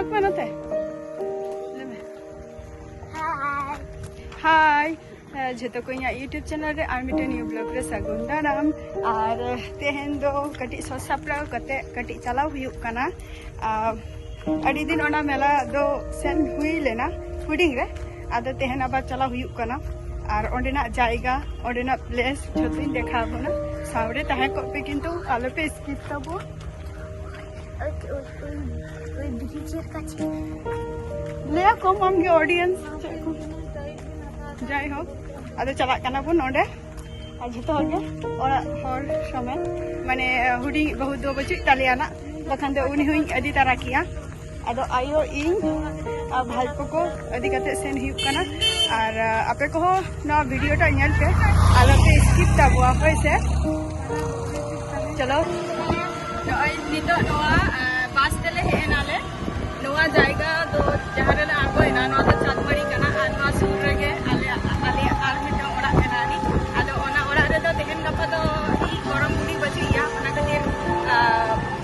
को नते हाय जो को यूट्यूब चैनल रे आर मिटे न्यू ब्लॉग रे सगुन दाराम और तेहन दो कटी ससापड़ा कते कटी चलाव हुयुक कना अड़ी दिन ओना मेला दो सेन हुई लेना हुडिंग रे आदो तेहन आबार चलाव हुयुक कना और ओंडेना जायगा ओंडेना प्लेस जतिन देखा बोना सावरे ताहे को पे किंतु आलो पे स्किप तबो ओई ब्रिजेर काছে ले को मम के ऑडियंस जाय हो आदो चला कना बन ओंडे आ जतो होगे और हर समय माने हुडी बहुत दो बच्चे तालियाना बखान दो उनी हुई अदी तारा किया आदो आयो इन भाईपो को अदी कते सेन हियुक कना और आपे को ना वीडियो टा नेल पे आलो पे स्किप ताबो होय से चलो नय नितो नोआ बास तेले हेनाले नोआ जायगा दो जहां रे आगोयना नोआ दो चांदमारी कना आ नोआ सुर रेगे आले आर मिटे ओड़ा केनानी आदो ओना ओड़ा रे दो तेहन गपा दो ई गरम गुडी बचिया ओना खातिर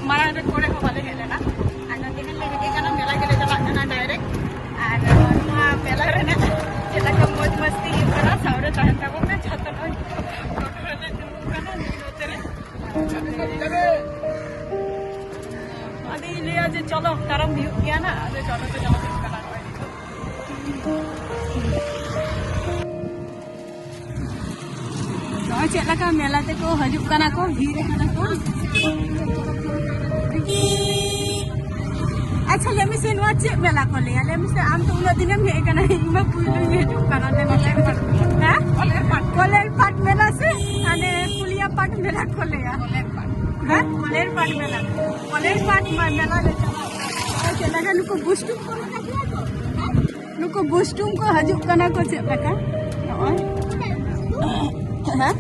मारा रे कोरे को बाले हेलेना आना तेहन ले हेगे कना मेला गेले चला कना डायरेक्ट और नोआ मेला रे ना चला का मौज मस्ती करा सावरे ताहन ताबो पे छाता न टोटो रे कना नोते रे अभी लिया जे चलो तरम भी गया ना अरे चलो तो चलो कला तो चला का मेला ते को हजुक कना को भीड़ कना को अच्छा लेमी से नो चे मेला को ले लेमी से आम तो उन दिन में कना इमा पुइलो हजुक कना ले हां कोलेर पाट मेला से अने पुलिया पाट मेला को ले हां कोलेर पाट मेला ले चला का नुको बुस्टुम को नुको बुस्टुम को हजुक कना को चे लका हां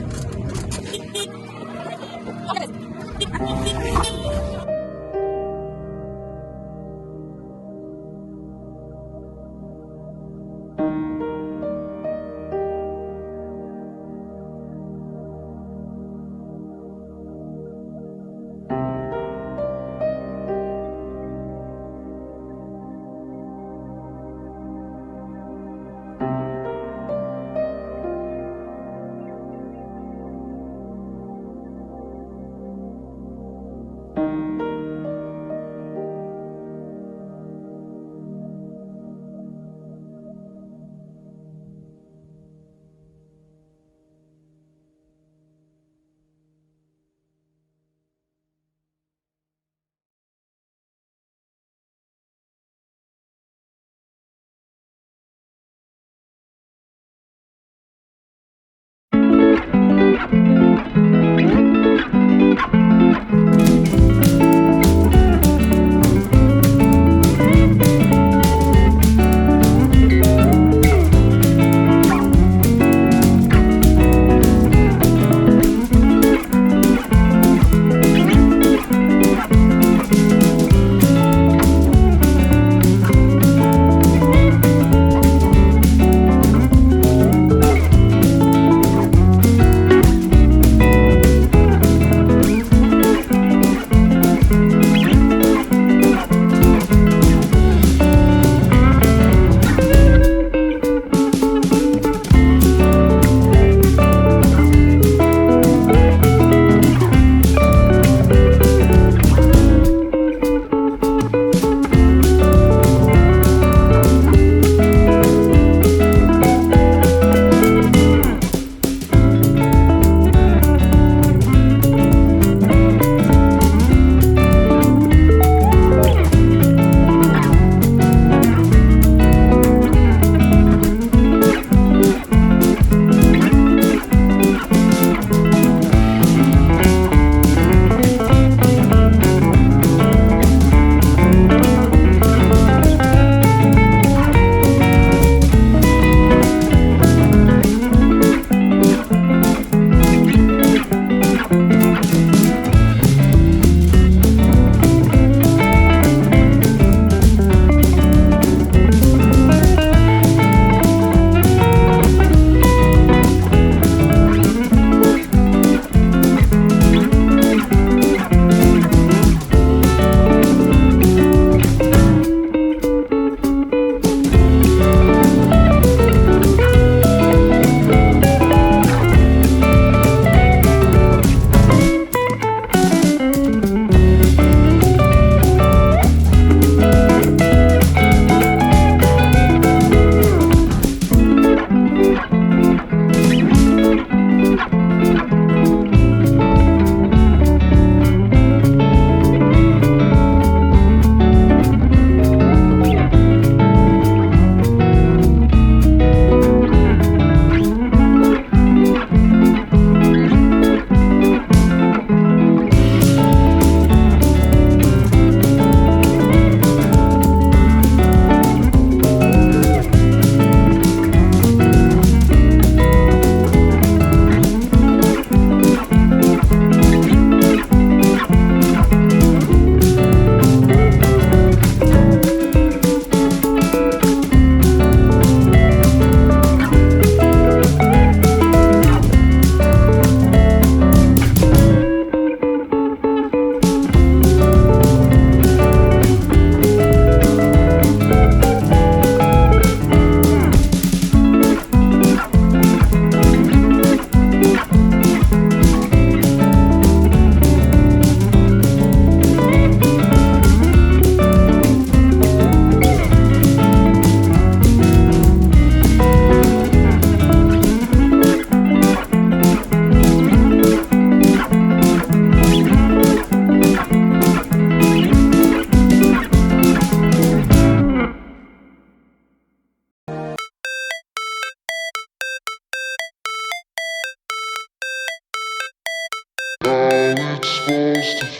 Next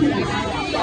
video,